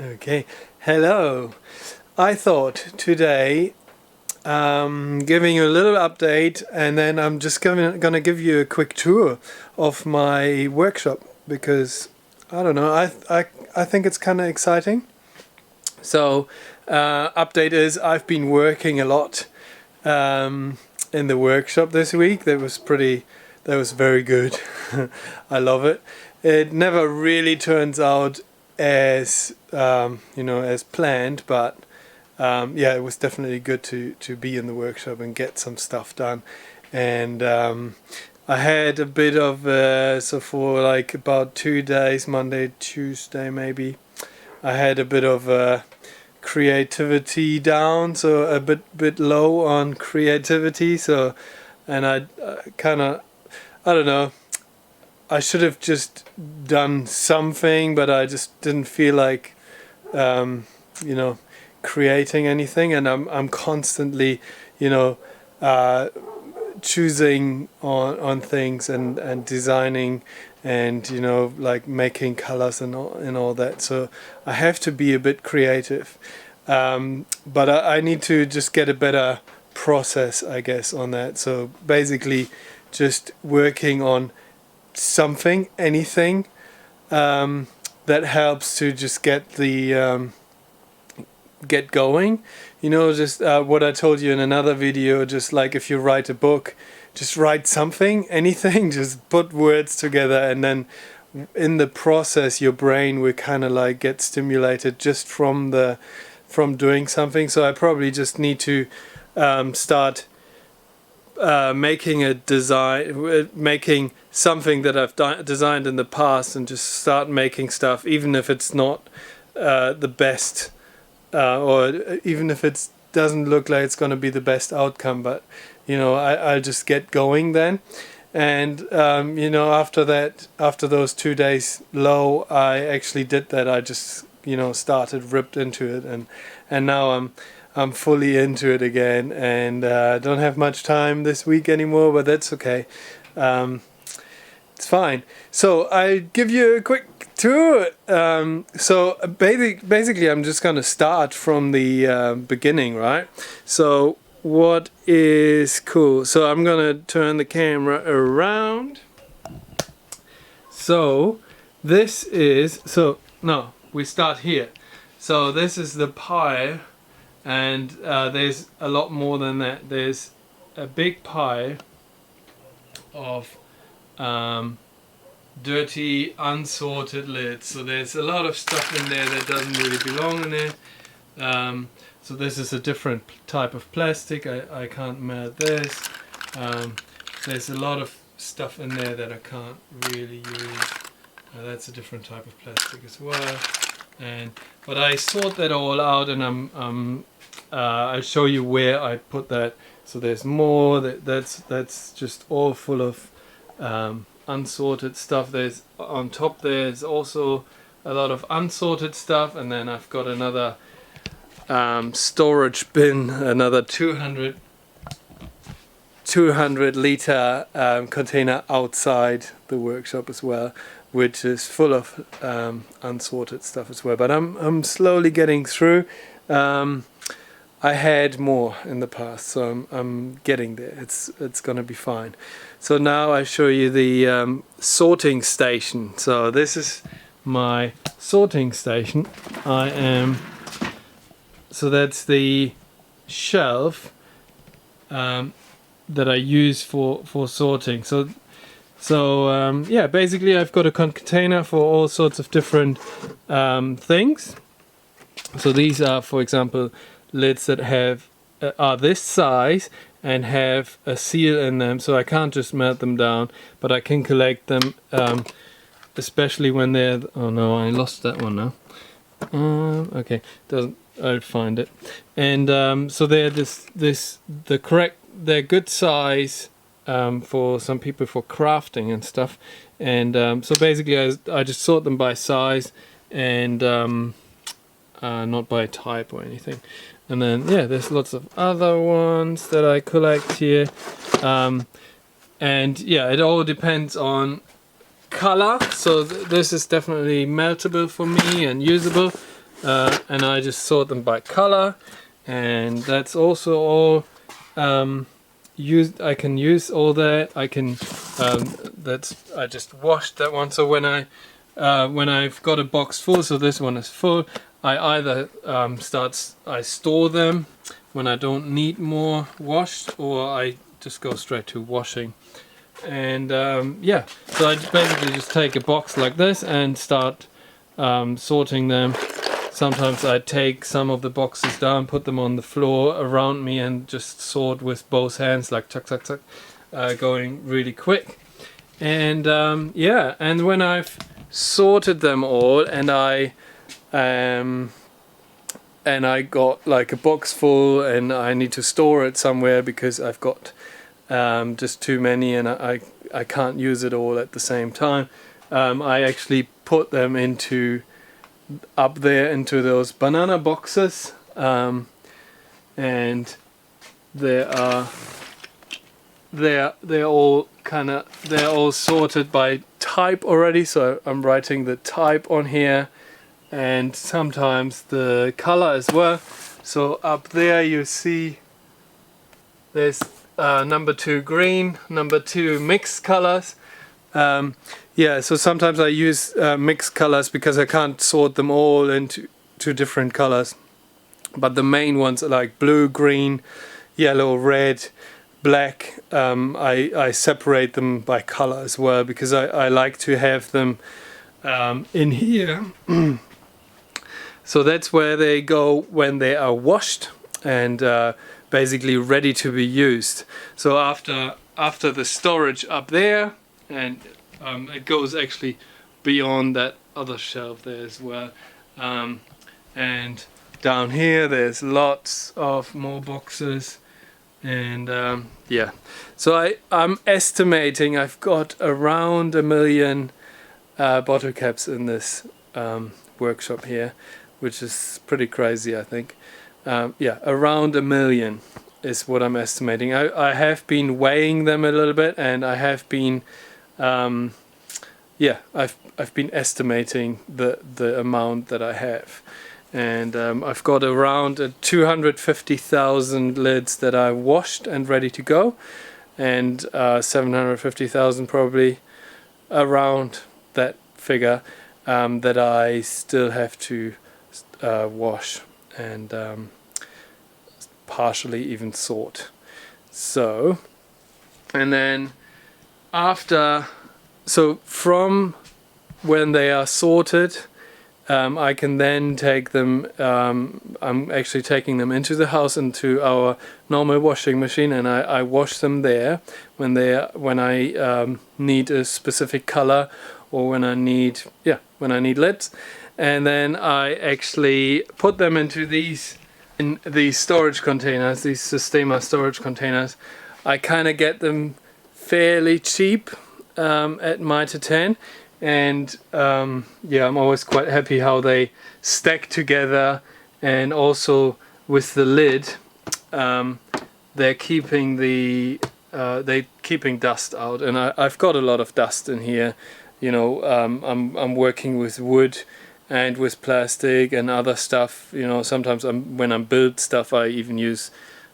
Okay, hello. I thought today giving you a little update, and then I'm just gonna give you a quick tour of my workshop because I don't know. I think it's kind of exciting. So, update is I've been working a lot in the workshop this week. That was very good. I love it. It never really turns out as as planned, but yeah, it was definitely good to be in the workshop and get some stuff done. And I had a bit of so for like about 2 days, Monday, Tuesday maybe, I had a bit of creativity down, so a bit low on creativity. So, and I kind of, I don't know, I should have just done something, but I just didn't feel like um, you know creating anything, and I'm constantly you know uh, choosing on things and designing and like making colors and all that. So I have to be a bit creative, but I need to just get a better process, I guess, on that. So basically just working on something, anything that helps to just get going. Just what I told you in another video, just like if you write a book, just write something, anything, just put words together, and then in the process your brain will kind of like get stimulated just from doing something. So I probably just need to start making something that I've designed in the past, and just start making stuff, even if it's not the best, or even if it doesn't look like it's going to be the best outcome. But I'll just get going then. And after that, after those 2 days low, I actually did that. I just started ripped into it, and now I'm fully into it again, and don't have much time this week anymore, but that's okay. It's fine. So I give you a quick tour. So basically, I'm just gonna start from the beginning, right? So what is cool? So I'm gonna turn the camera around. So this is we start here. So this is the pile. And there's a lot more than that. There's a big pile of dirty, unsorted lids. So there's a lot of stuff in there that doesn't really belong in there. So this is a different type of plastic. I can't melt this. There's a lot of stuff in there that I can't really use. That's a different type of plastic as well. But I sort that all out, and I'll show you where I put that. So there's more. That's just all full of unsorted stuff. There's on top. There's also a lot of unsorted stuff, and then I've got another storage bin, another 200 liter container outside the workshop as well, which is full of unsorted stuff as well. But I'm slowly getting through. I had more in the past, so I'm getting there. It's gonna be fine. So now I show you the sorting station. So this is my sorting station. So that's the shelf that I use for sorting. So yeah, basically I've got a container for all sorts of different things. So these are, for example, lids that are this size and have a seal in them, so I can't just melt them down, but I can collect them, especially when they're... oh no, I lost that one now. Okay, I'll find it. And so they're they're good size for some people for crafting and stuff. And so basically I just sort them by size, and not by type or anything. And then yeah, there's lots of other ones that I collect here, and yeah, it all depends on color. So this is definitely meltable for me and usable. and I just sort them by color, and that's also all I can use all that. I can I just washed that one. So when I've got a box full, so this one is full, I either I store them when I don't need more washed, or I just go straight to washing. And yeah, so I basically just take a box like this and start sorting them. Sometimes I take some of the boxes down, put them on the floor around me, and just sort with both hands, like tuck tuck tuck, going really quick. And yeah, and when I've sorted them all, and I got like a box full, and I need to store it somewhere because I've got just too many, and I can't use it all at the same time. I actually put them up there into those banana boxes, and they're all sorted by type already. So I'm writing the type on here, and sometimes the color as well. So up there you see there's number 2 green, number 2 mixed colors. Yeah, so sometimes I use mixed colors because I can't sort them all into different colors. But the main ones are like blue, green, yellow, red, black. I separate them by color as well, because I like to have them in here. So that's where they go when they are washed and basically ready to be used. So after the storage up there, and it goes actually beyond that other shelf there as well, and down here there's lots of more boxes, and yeah, so I'm estimating I've got around 1 million bottle caps in this workshop here, which is pretty crazy, I think. Yeah, around 1 million is what I'm estimating. I have been weighing them a little bit, and I have been yeah, I've been estimating the amount that I have, and I've got around 250,000 lids that I washed and ready to go, and 750,000 probably around that figure that I still have to wash and partially even sort. So, and then so from when they are sorted, I can then take them, I'm actually taking them into the house, into our normal washing machine, and I wash them there when I need a specific color, or when I need lids. And then I actually put them into these storage containers, these Systema storage containers. I kind of get them fairly cheap at Mitre 10, and yeah, I'm always quite happy how they stack together, and also with the lid, they're keeping dust out, and I've got a lot of dust in here. You know, I'm working with wood and with plastic and other stuff. You know, sometimes when I build stuff, I even use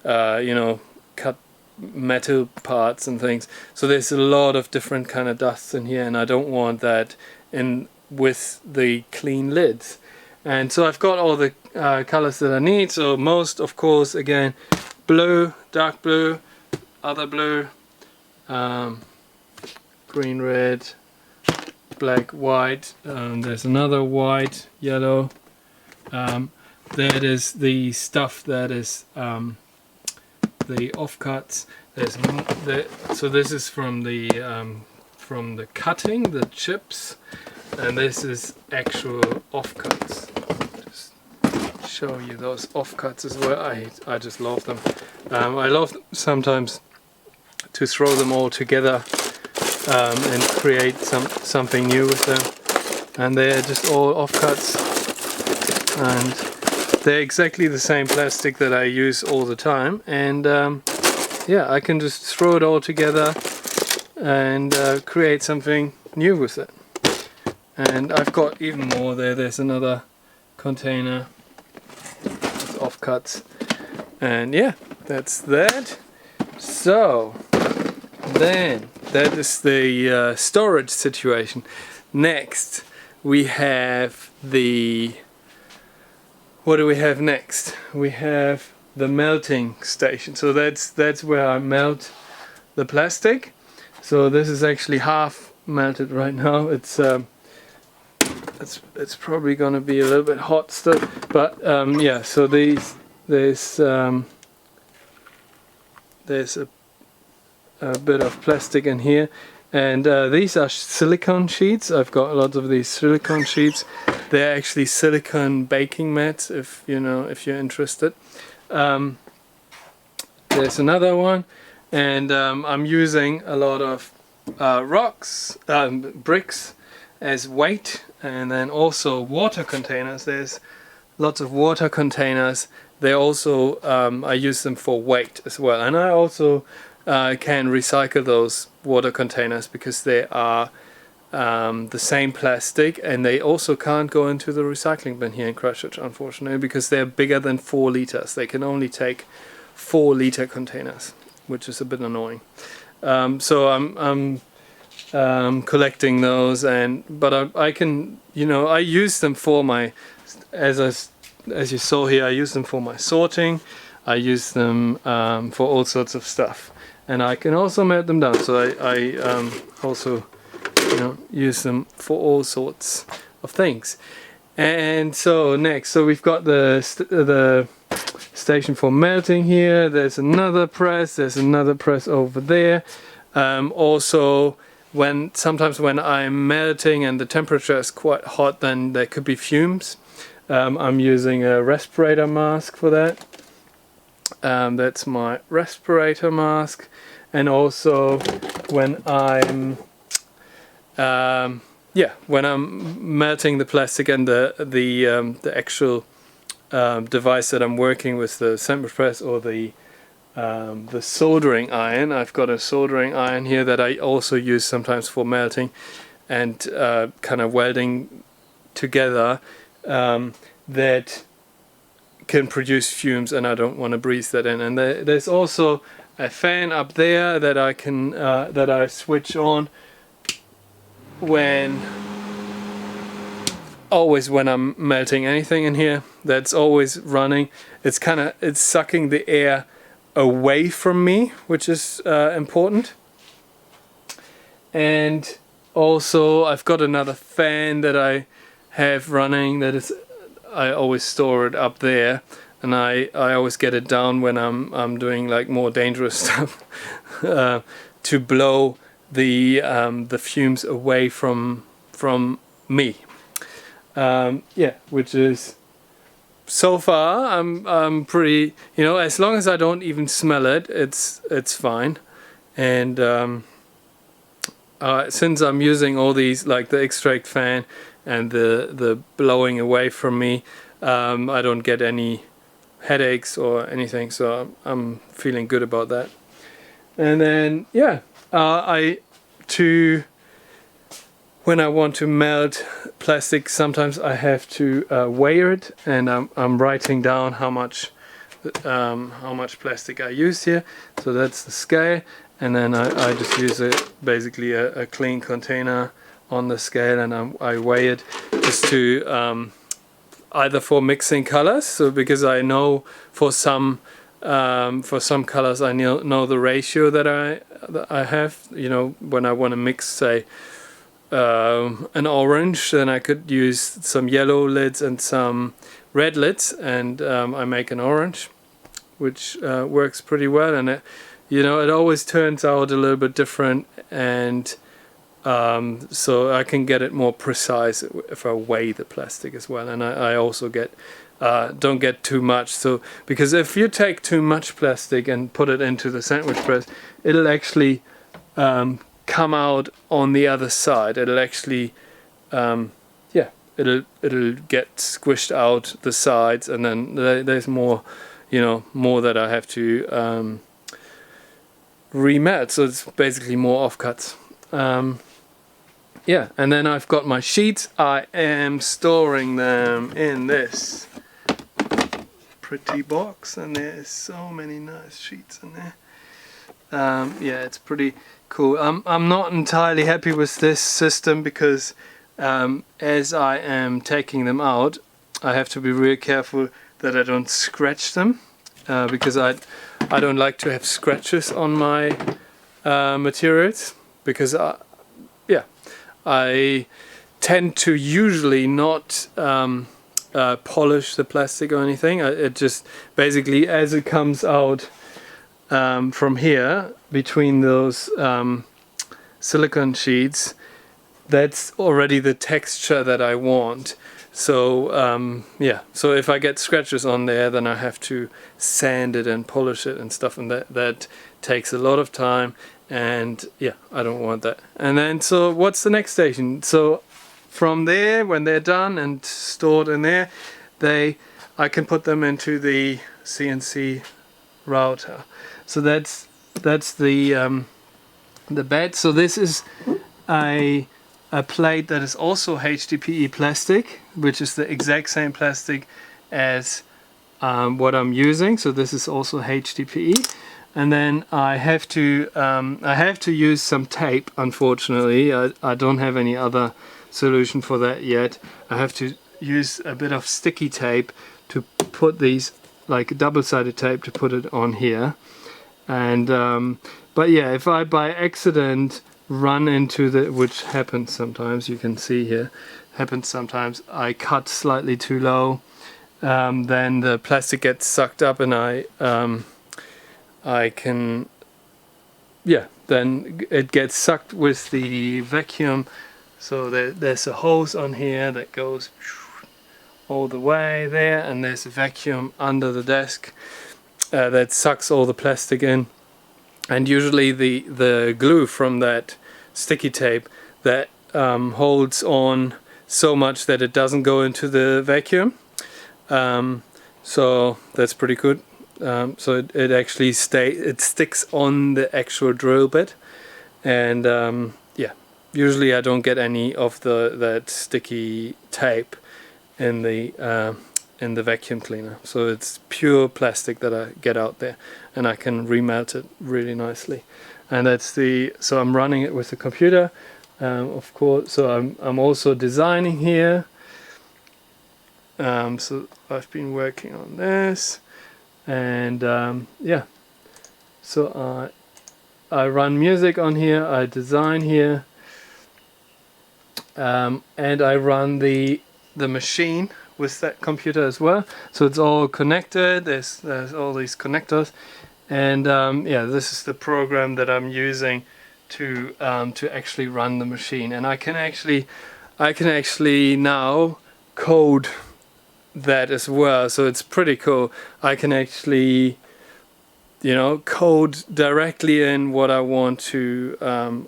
you know, cut metal parts and things. So there's a lot of different kind of dust in here, and I don't want that in with the clean lids. And so I've got all the colors that I need. So most, of course, again, blue, dark blue, other blue, green, red, black, white, there's another white, yellow. That is the stuff that is the offcuts. So this is from the cutting, the chips, and this is actual offcuts. Just show you those offcuts as well. I just love them. I love sometimes to throw them all together and create something new with them. And they're just all offcuts, and they're exactly the same plastic that I use all the time, and yeah, I can just throw it all together and create something new with it. And I've got even more there. There's another container. It's offcuts. And yeah, that's that. So then that is the storage situation. Next we have the, what do we have next? We have the melting station. So that's where I melt the plastic. So this is actually half melted right now. It's probably gonna be a little bit hot still, but yeah. So there's a bit of plastic in here, and these are silicone sheets. I've got lots of these silicone sheets. They're actually silicone baking mats, if you're interested. There's another one, and I'm using a lot of bricks as weight, and then also water containers. There's lots of water containers. They also I use them for weight as well, and I also can recycle those water containers because they are the same plastic, and they also can't go into the recycling bin here in Christchurch, unfortunately, because they're bigger than 4 liters. They can only take 4-liter containers, which is a bit annoying. So I'm collecting those, but I can, I use them for my, as you saw here, I use them for my sorting. I use them for all sorts of stuff, and I can also melt them down. So I also use them for all sorts of things. And so next, so we've got the station for melting here. There's another press. There's another press over there. Also, sometimes when I'm melting and the temperature is quite hot, then there could be fumes. I'm using a respirator mask for that. That's my respirator mask. And also when I'm when I'm melting the plastic and the actual device that I'm working with, the sandwich press or the soldering iron. I've got a soldering iron here that I also use sometimes for melting and kind of welding together, that can produce fumes, and I don't want to breathe that in. And there's also a fan up there that I can that I switch on when I'm melting anything in here. That's always running. It's sucking the air away from me, which is important. And also I've got another fan that I have running that is, I always store it up there, and I always get it down when I'm doing like more dangerous stuff to blow the fumes away from me. Which is, so far I'm pretty, as long as I don't even smell it, it's fine. And since I'm using all these, like the extract fan and the blowing away from me, I don't get any headaches or anything, so I'm feeling good about that. And then when I want to melt plastic, sometimes I have to weigh it, and I'm writing down how much plastic I use here. So that's the scale, and then I just use basically a clean container on the scale, and I weigh it just to either for mixing colors, so because I know for some colors I know the ratio that I have. When I want to mix, say, an orange, then I could use some yellow lids and some red lids, and I make an orange, which works pretty well. And it always turns out a little bit different, and so I can get it more precise if I weigh the plastic as well. And I also don't get too much, so because if you take too much plastic and put it into the sandwich press, it'll actually come out on the other side. It'll actually it'll get squished out the sides, and then there's more that I have to remelt, so it's basically more offcuts. yeah, and then I've got my sheets. I am storing them in this pretty box, and there's so many nice sheets in there. Yeah, it's pretty cool. I'm not entirely happy with this system because as I am taking them out, I have to be really careful that I don't scratch them because I don't like to have scratches on my materials, because I tend to usually not polish the plastic or anything. It just basically, as it comes out from here between those silicone sheets, that's already the texture that I want. So yeah, so if I get scratches on there, then I have to sand it and polish it and stuff, and that takes a lot of time, and yeah, I don't want that. And then, so what's the next station? So from there, when they're done and stored in there, I can put them into the CNC router. So that's the bed. So this is a plate that is also HDPE plastic, which is the exact same plastic as what I'm using. So this is also HDPE, and then I have to use some tape. Unfortunately, I don't have any other solution for that yet. I have to use a bit of sticky tape to put these, like double-sided tape, to put it on here. And but yeah, if I by accident run into which happens sometimes, you can see here, happens sometimes, I cut slightly too low, then the plastic gets sucked up, and I can, yeah, then it gets sucked with the vacuum. So there's a hose on here that goes all the way there, and there's a vacuum under the desk that sucks all the plastic in. And usually the glue from that sticky tape that holds on so much that it doesn't go into the vacuum. So that's pretty good. So it actually sticks on the actual drill bit, and yeah, usually I don't get any of that sticky tape in the vacuum cleaner. So it's pure plastic that I get out there, and I can remelt it really nicely. And so I'm running it with the computer, of course. So I'm also designing here. So I've been working on this, and yeah, so I run music on here, I design here, and I run the machine with that computer as well. So it's all connected. There's all these connectors, and yeah, this is the program that I'm using to actually run the machine. And I can actually now code that as well. So it's pretty cool. I can actually, code directly in what I want to,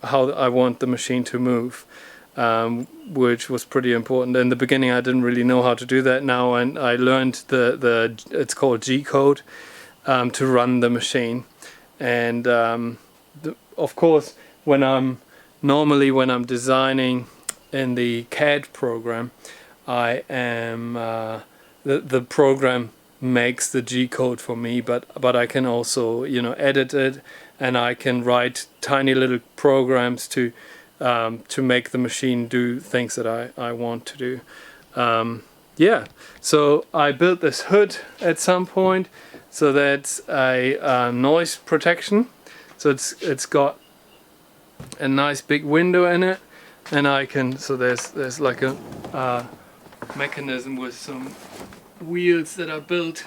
how I want the machine to move. Which was pretty important. In the beginning I didn't really know how to do that. Now and I learned it's called G-code to run the machine. And of course when I'm designing in the CAD program, I am the program makes the G-code for me, but I can also edit it, and I can write tiny little programs to make the machine do things that I want to do. Yeah, so I built this hood at some point, so that's a noise protection. So it's got a nice big window in it, and so there's like a mechanism with some wheels that are built,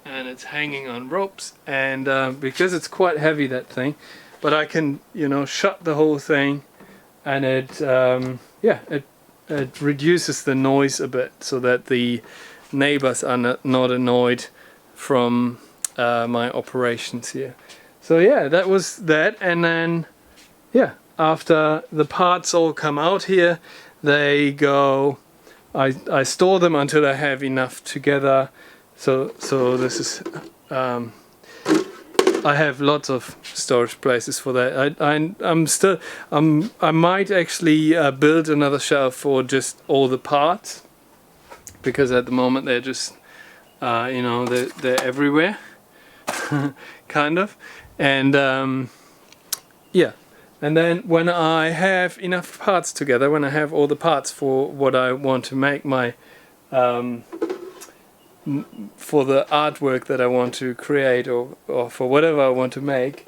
and it's hanging on ropes, and because it's quite heavy, that thing, but I can shut the whole thing. And it reduces the noise a bit, so that the neighbors are not annoyed from my operations here. So yeah, that was that. And then yeah, after the parts all come out here, they go, I store them until I have enough together. So this is I have lots of storage places for that. I might actually build another shelf for just all the parts, because at the moment they're just you know, they're everywhere. Kind of. And yeah, and then when I have enough parts together, when I have all the parts for what I want to make my for the artwork that I want to create, or for whatever I want to make,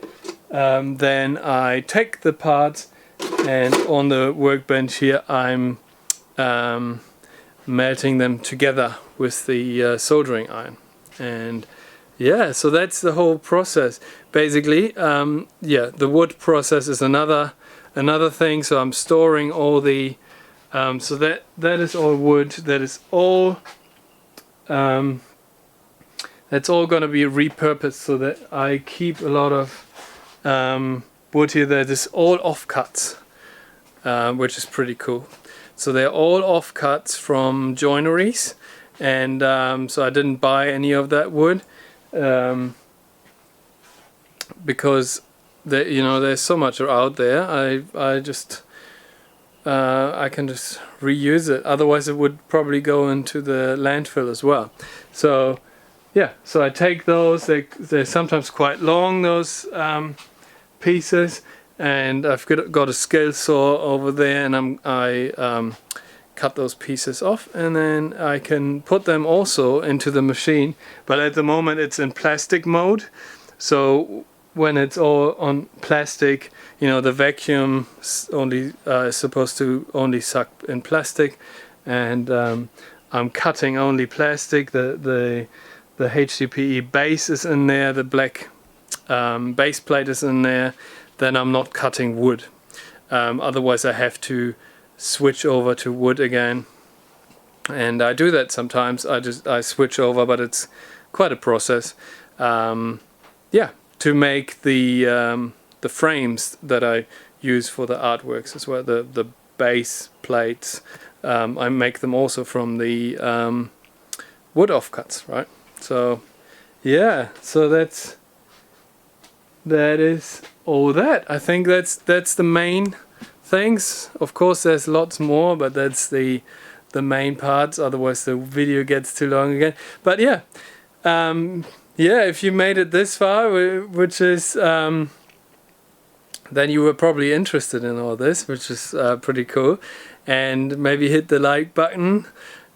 then I take the parts, and on the workbench here I'm melting them together with the soldering iron. And yeah, so that's the whole process basically. Yeah, the wood process is another thing. So I'm storing all the so that is all wood. That is all that's all going to be repurposed, so that I keep a lot of wood here that is all offcuts, which is pretty cool. So they're all offcuts from joineries, and so I didn't buy any of that wood. Because you know, there's so much out there. I just I can just reuse it. Otherwise, it would probably go into the landfill as well. So yeah, so I take those. They're sometimes quite long, those pieces, and I've got a scale saw over there, and I cut those pieces off, and then I can put them also into the machine. But at the moment it's in plastic mode, so when it's all on plastic, you know, the vacuum only is supposed to only suck in plastic, and I'm cutting only plastic. The HDPE base is in there, the black base plate is in there. Then I'm not cutting wood, otherwise I have to switch over to wood again, and I do that sometimes. I switch over, but it's quite a process. Yeah, to make the frames that I use for the artworks as well, the base plates, I make them also from the wood offcuts, right? So yeah, so that is all that. I think that's the main things. Of course there's lots more, but that's the main parts, otherwise the video gets too long again. But yeah, yeah, if you made it this far, which is then you were probably interested in all this, which is pretty cool. And maybe hit the like button,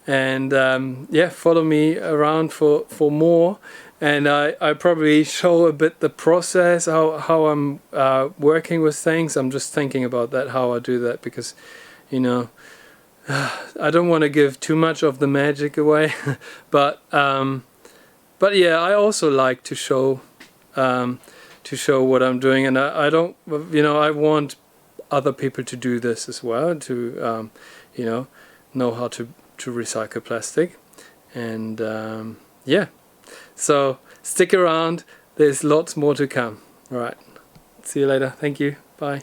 and yeah, follow me around for more. And I probably show a bit the process, how I'm working with things. I'm just thinking about that, how I do that, because, you know, I don't want to give too much of the magic away. But yeah, I also like to show what I'm doing, and I don't, you know, I want other people to do this as well, to you know how to recycle plastic. And yeah. So stick around, there's lots more to come. Alright, see you later. Thank you. Bye.